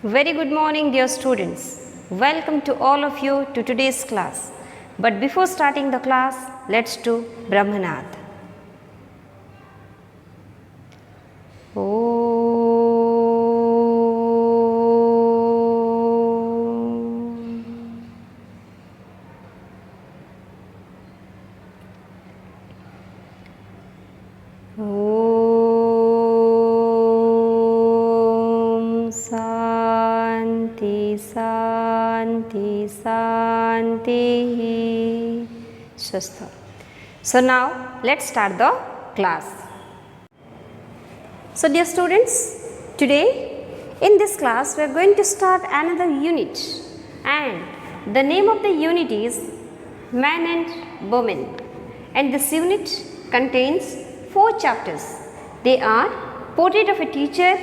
Very good morning, dear students. Welcome to all of you to today's class. But before starting the class, let's do Brahmanad. Santi. Shastha. So now let's start the class. So dear students, today in this class we are going to start another unit, and the name of the unit is Man and Woman, and this unit contains 4 chapters. They are Portrait of a Teacher,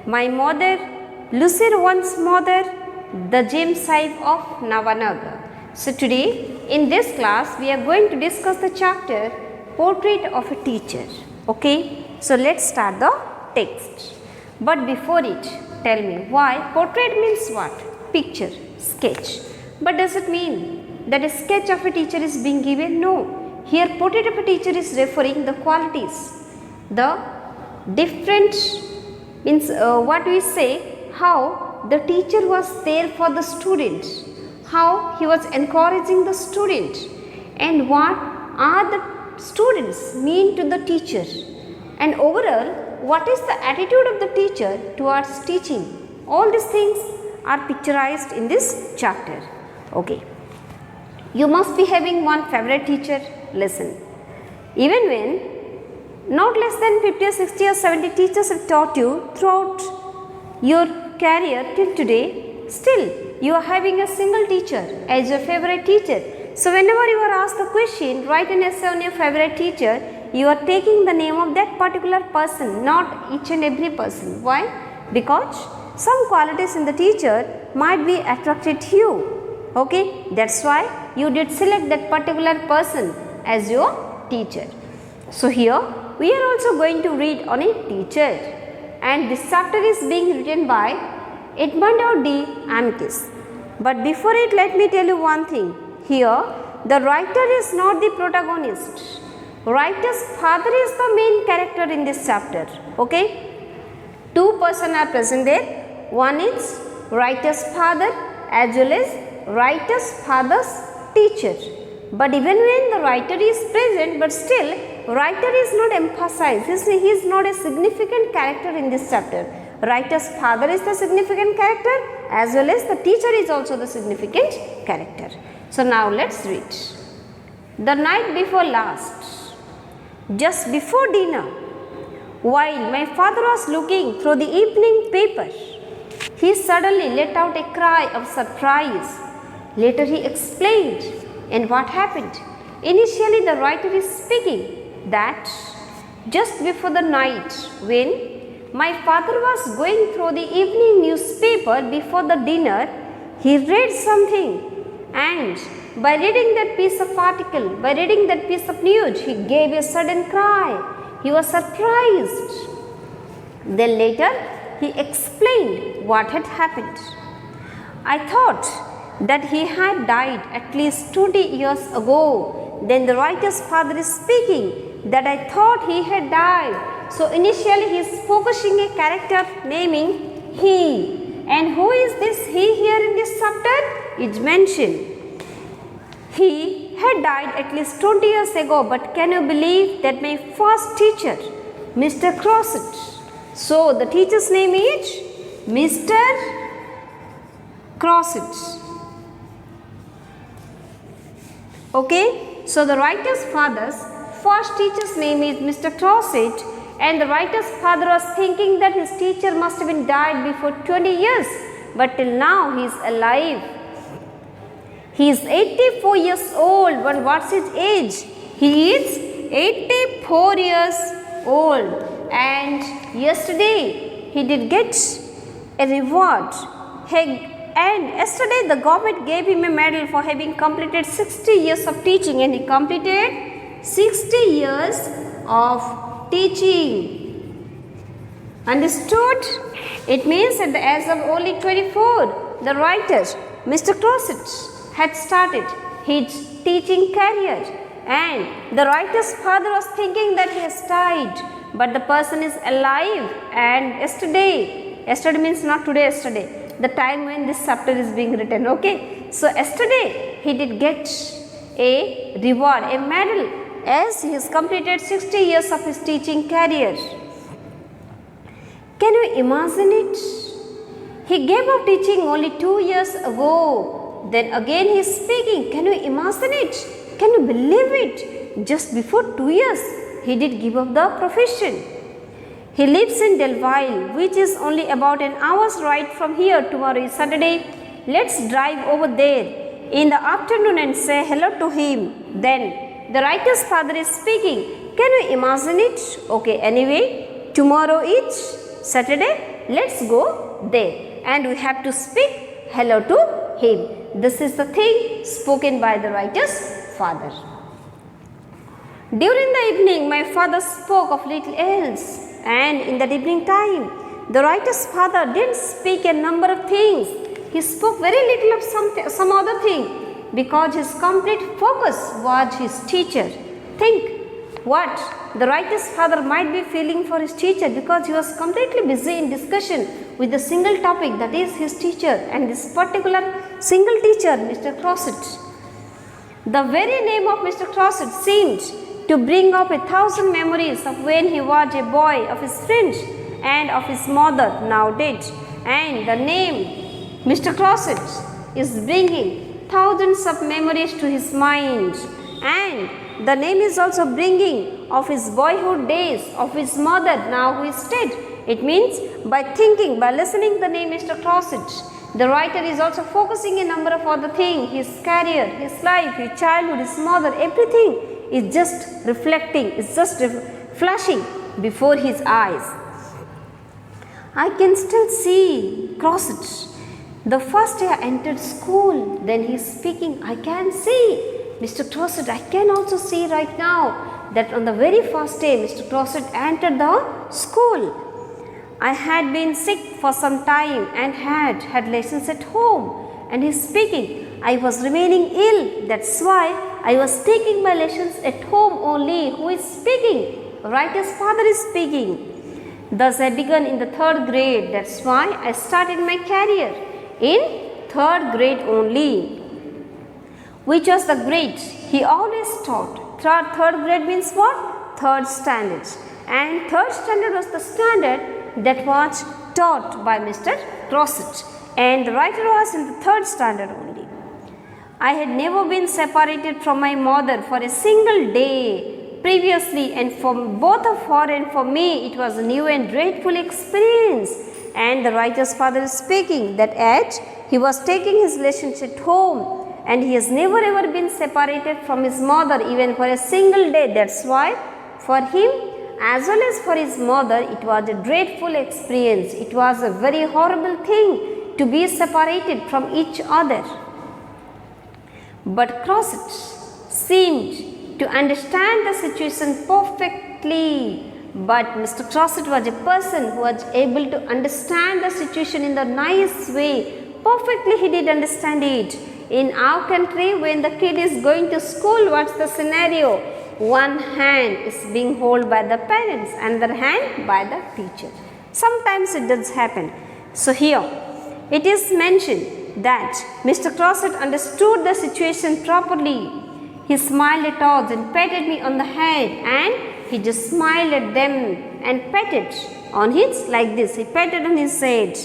My Mother, Lucy Rowan's Mother, The James Hive of Navanaga. So today in this class we are going to discuss the chapter Portrait of a Teacher. Okay, so let's start the text. But before it, tell me why portrait means what? Picture, sketch. But does it mean that a sketch of a teacher is being given? No. Here portrait of a teacher is referring the qualities, the different means what we say, how the teacher was there for the student, how he was encouraging the student, and what are the students mean to the teacher, and overall what is the attitude of the teacher towards teaching. All these things are picturized in this chapter. Okay, you must be having one favorite teacher. Listen, even when not less than 50 or 60 or 70 teachers have taught you throughout your career till today, still you are having a single teacher as your favorite teacher. So whenever you are asked the question, write an essay on your favorite teacher, you are taking the name of that particular person, not each and every person. Why? Because some qualities in the teacher might be attracted to you. Okay, that's why you did select that particular person as your teacher. So here we are also going to read on a teacher, and this chapter is being written by Edmundo de Amicis. But before it, let me tell you one thing. Here the writer is not the protagonist. Writer's father is the main character in this chapter. Okay, 2 persons are present there. One is writer's father as well as writer's father's teacher. But even when the writer is present, but still writer is not emphasized. He is not a significant character in this chapter. Writer's father is the significant character as well as the teacher is also the significant character. So now let's read. The night before last, just before dinner, while my father was looking through the evening paper, he suddenly let out a cry of surprise. Later he explained, and what happened? Initially the writer is speaking that just before the night when my father was going through the evening newspaper before the dinner, he read something, and by reading that piece of article, by reading that piece of news, he gave a sudden cry. He was surprised. Then later he explained what had happened. I thought that he had died at least 20 years ago. Then the writer's father is speaking that I thought he had died. So initially he is focusing a character naming he. And who is this he here in this chapter? It's mentioned. He had died at least 20 years ago, but can you believe that my first teacher, Mr. Crosset. So the teacher's name is Mr. Crosset. Okay, so the writer's father's first teacher's name is Mr. Crosset, and the writer's father was thinking that his teacher must have been died before 20 years, but till now he is alive. He is 84 years old. But what's his age? He is 84 years old, and yesterday he did get a reward. And yesterday the government gave him a medal for having completed 60 years of teaching, and he completed 60 years of teaching. Understood? It means at the age of only 24, the writer, Mr. Crosset, had started his teaching career, and the writer's father was thinking that he has died, but the person is alive. And yesterday means not today, yesterday, the time when this chapter is being written, okay. So yesterday he did get a reward, a medal, as he has completed 60 years of his teaching career. Can you imagine it? He gave up teaching only 2 years ago. Then again he is speaking. Can you imagine it? Can you believe it? Just before 2 years, he did give up the profession. He lives in Delville, which is only about an hour's ride from here. Tomorrow is Saturday. Let's drive over there in the afternoon and say hello to him. Then the writer's father is speaking. Can you imagine it? Okay, anyway, tomorrow is Saturday, let's go there, and we have to speak hello to him. This is the thing spoken by the writer's father. During the evening, my father spoke of little else, and in that evening time, the writer's father didn't speak a number of things. He spoke very little of some other thing, because his complete focus was his teacher. Think what the writer's father might be feeling for his teacher, because he was completely busy in discussion with the single topic, that is his teacher, and this particular single teacher, Mr. Crosset. The very name of Mr. Crosset seemed to bring up 1,000 memories of when he was a boy, of his friends and of his mother, now dead. And the name Mr. Crosset is bringing thousands of memories to his mind, and the name is also bringing of his boyhood days, of his mother, now who is dead. It means by thinking, by listening the name Mr. Crosset, the writer is also focusing a number of other things, his career, his life, his childhood, his mother, everything is just reflecting, is just flashing before his eyes. I can still see Crosset. The first day I entered school, then he is speaking, I can see Mr. Crosset. I can also see right now that on the very first day Mr. Crosset entered the school. I had been sick for some time and had lessons at home, and he is speaking, I was remaining ill, that's why I was taking my lessons at home only. Who is speaking? Writer's father is speaking. Thus I began in the 3rd grade, that's why I started my career in 3rd grade only, which was the grade he always taught. 3rd grade means what? 3rd standard. And 3rd standard was the standard that was taught by Mr. Crosset, and the writer was in the 3rd standard only. I had never been separated from my mother for a single day previously, and for both of her and for me it was a new and grateful experience. And the writer's father is speaking that as he was taking his lessons at home, and he has never ever been separated from his mother even for a single day. That's why for him as well as for his mother it was a dreadful experience. It was a very horrible thing to be separated from each other. But Crosset seemed to understand the situation perfectly. But Mr. Crosset was a person who was able to understand the situation in the nice way. Perfectly he did understand it. In our country, when the kid is going to school, what's the scenario? One hand is being held by the parents, another hand by the teacher. Sometimes it does happen. So here it is mentioned that Mr. Crosset understood the situation properly. He smiled at us and patted me on the head, and he just smiled at them and patted on his like this. He patted on his head,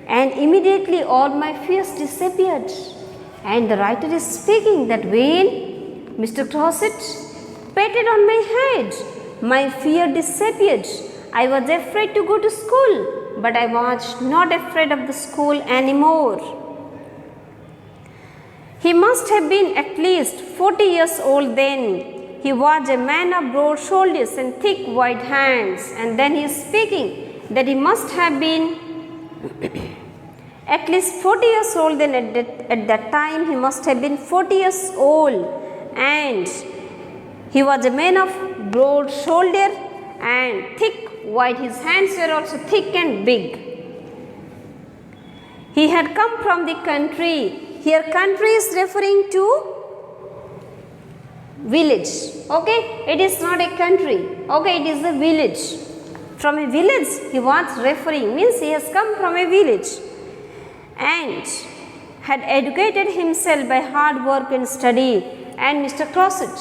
and immediately all my fears disappeared. And the writer is speaking that when Mr. Crosset patted on my head, my fear disappeared. I was afraid to go to school, but I was not afraid of the school anymore. He must have been at least 40 years old then. He was a man of broad shoulders and thick white hands. And then he is speaking that he must have been at least 40 years old then. At that time he must have been 40 years old, and he was a man of broad shoulder and thick while his hands were also thick and big. He had come from the country. Here country is referring to village. Okay, it is not a country. Okay, it is a village. From a village he was referring, means he has come from a village and had educated himself by hard work and study. And Mr. Crossett,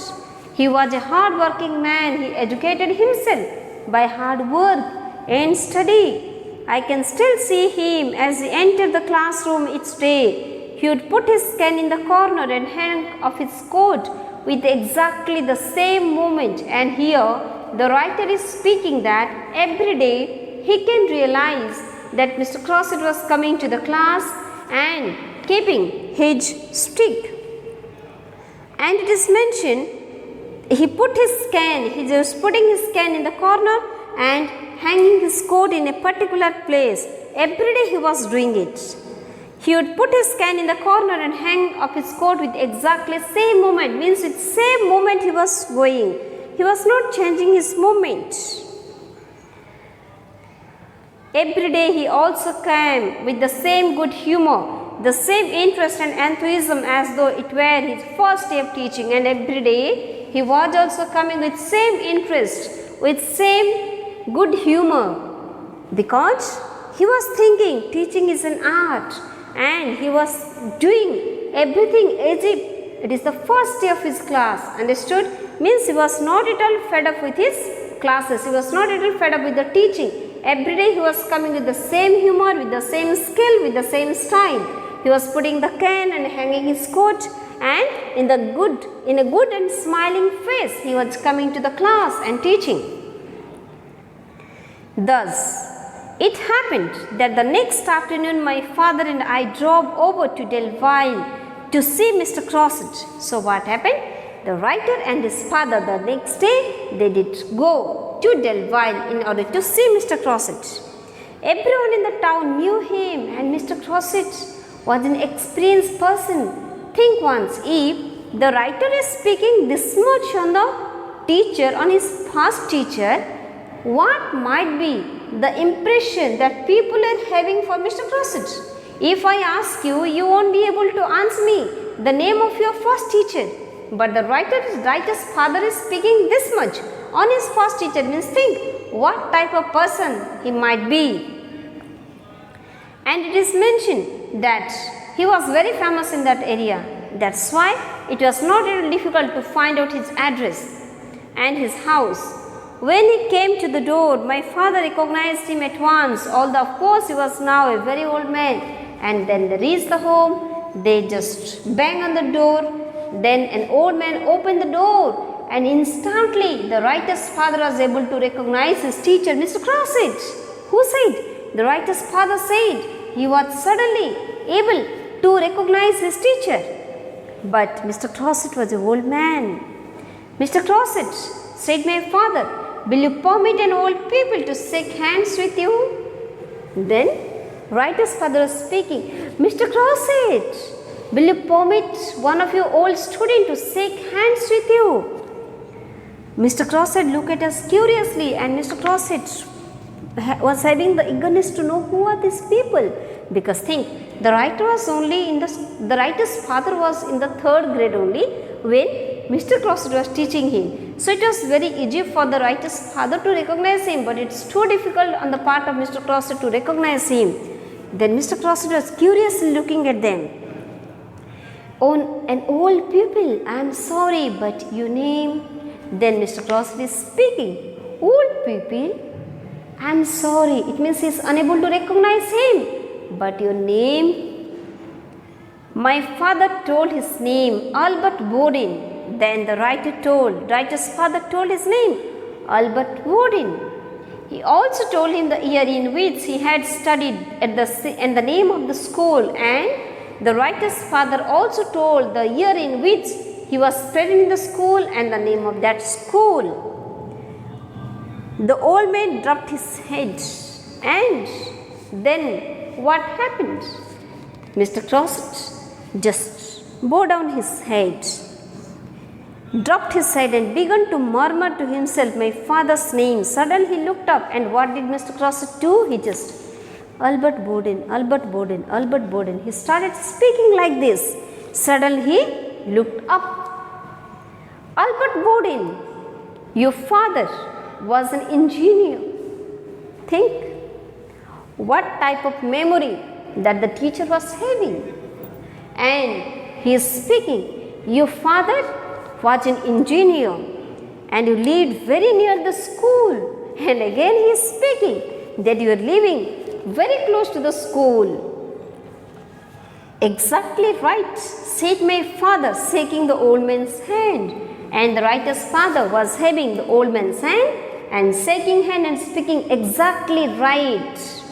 he was a hard working man. He educated himself by hard work and study. I can still see him as he entered the classroom each day. He would put his pen in the corner and hang off his coat with exactly the same movement. And here the writer is speaking that every day he can realize that Mr. Crossett was coming to the class and keeping his stick. And it is mentioned he put his can, he was putting his can in the corner and hanging his coat in a particular place. Every day he was doing it. He would put his can in the corner and hang up his coat with exactly same movement, means with same movement he was going. He was not changing his movement. Every day he also came with the same good humor, the same interest and enthusiasm as though it were his first day of teaching. And every day he was also coming with same interest, with same good humor, because he was thinking teaching is an art and he was doing everything as if it is the first day of his class. Understood? Means he was not at all fed up with his classes. He was not at all fed up with the teaching. Every day he was coming with the same humor, with the same skill, with the same style. He was putting the can and hanging his coat, and in a good and smiling face he was coming to the class and teaching. Thus, it happened that the next afternoon my father and I drove over to Delville to see Mr. Crossett. So what happened? The writer and his father the next day they did go to Delville in order to see Mr. Crossett. Everyone in the town knew him, and Mr. Crossett was an experienced person. Think once, if the writer is speaking this much on the teacher, on his past teacher, what might be the impression that people are having for Mr. Crossett? If I ask you, you won't be able to answer me the name of your first teacher. But the writer's father is speaking this much on his first teacher, means think what type of person he might be. And it is mentioned that he was very famous in that area. That's why it was not really difficult to find out his address and his house. When he came to the door, my father recognized him at once, although of course he was now a very old man. And then they reached the home, they just bang on the door. Then an old man opened the door, and instantly the writer's father was able to recognize his teacher, Mr. Crossett. Who said? The writer's father said he was suddenly able to recognize his teacher. But Mr. Crossett was an old man. Mr. Crossett, said my father, will you permit an old people to shake hands with you? Then writer's father was speaking, Mr. Crossett, will you permit one of your old students to shake hands with you? Mr. Crossett looked at us curiously, and Mr. Crossett was having the eagerness to know who are these people, because think the writer was only in the writer's father was in the 3rd grade only when Mr. Crossett was teaching him. So it was very easy for the writer's father to recognize him, but it's too difficult on the part of Mr. Crossett to recognize him. Then Mr. Crossett was curiously looking at them. Oh, an old pupil, I am sorry, but your name? Then Mr. Crossett is speaking. Old pupil, I am sorry. It means he is unable to recognize him. But your name? My father told his name, Albert Bodin. Then the writer's father told his name, Albert Bodin. He also told him the year in which he had studied and the name of the school, and the writer's father also told the year in which he was studying in the school and the name of that school. The old man dropped his head, and then what happened? Mr. Crossett just bowed down his head. dropped his head and began to murmur to himself my father's name. Suddenly he looked up, and what did Mr. Crossett do? He just, Albert Borden, Albert Borden, Albert Borden. He started speaking like this. Suddenly he looked up. Albert Borden, your father was an engineer. Think what type of memory that the teacher was having. And he is speaking, your father was an engineer and you lived very near the school. And again he is speaking that you are living very close to the school. Exactly right, said my father, shaking the old man's hand. And the writer's father was having the old man's hand and shaking hand and speaking exactly right.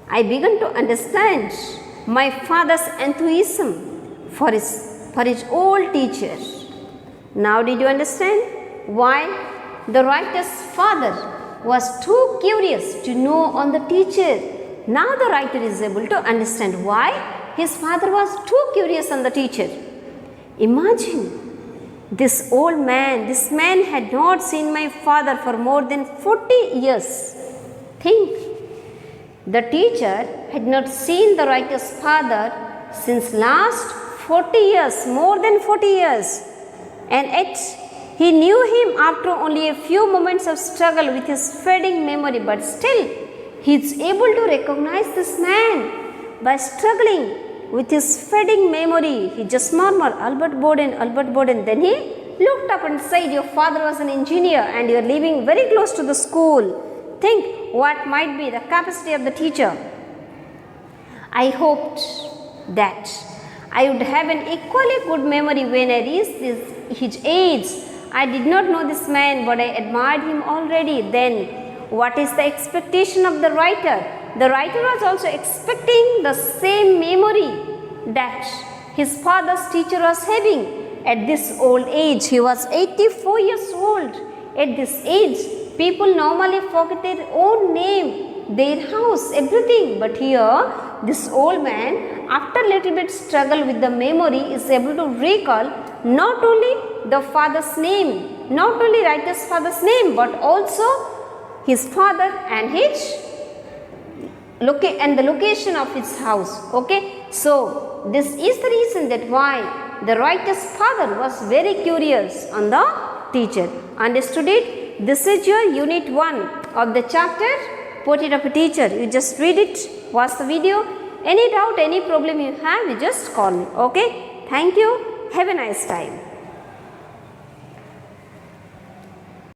I began to understand my father's enthusiasm for his old teacher. Now did you understand why the writer's father was too curious to know on the teacher? Now the writer is able to understand why his father was too curious on the teacher. Imagine this old man, this man had not seen my father for more than 40 years. Think, the teacher had not seen the writer's father since last 40 years, more than 40 years. And yet he knew him after only a few moments of struggle with his fading memory, but still he is able to recognize this man by struggling with his fading memory. He just murmured, Albert Borden, Albert Borden. Then he looked up and said, your father was an engineer and you are living very close to the school. Think what might be the capacity of the teacher. I hoped that I would have an equally good memory when I reached his age. I did not know this man, but I admired him already. Then what is the expectation of the writer? The writer was also expecting the same memory that his father's teacher was having at this old age. He was 84 years old. At this age, people normally forget their own name, their house, everything. But here, this old man, after little bit struggle with the memory, is able to recall not only the father's name, not only writer's father's name, but also his father and his and the location of his house. Okay, so this is the reason that why the writer's father was very curious on the teacher. Understood it? This is your unit 1 of the chapter Portrait of a Teacher. You just read it, watch the video. Any doubt, any problem you have, you just call me. Okay, thank you. Have a nice time.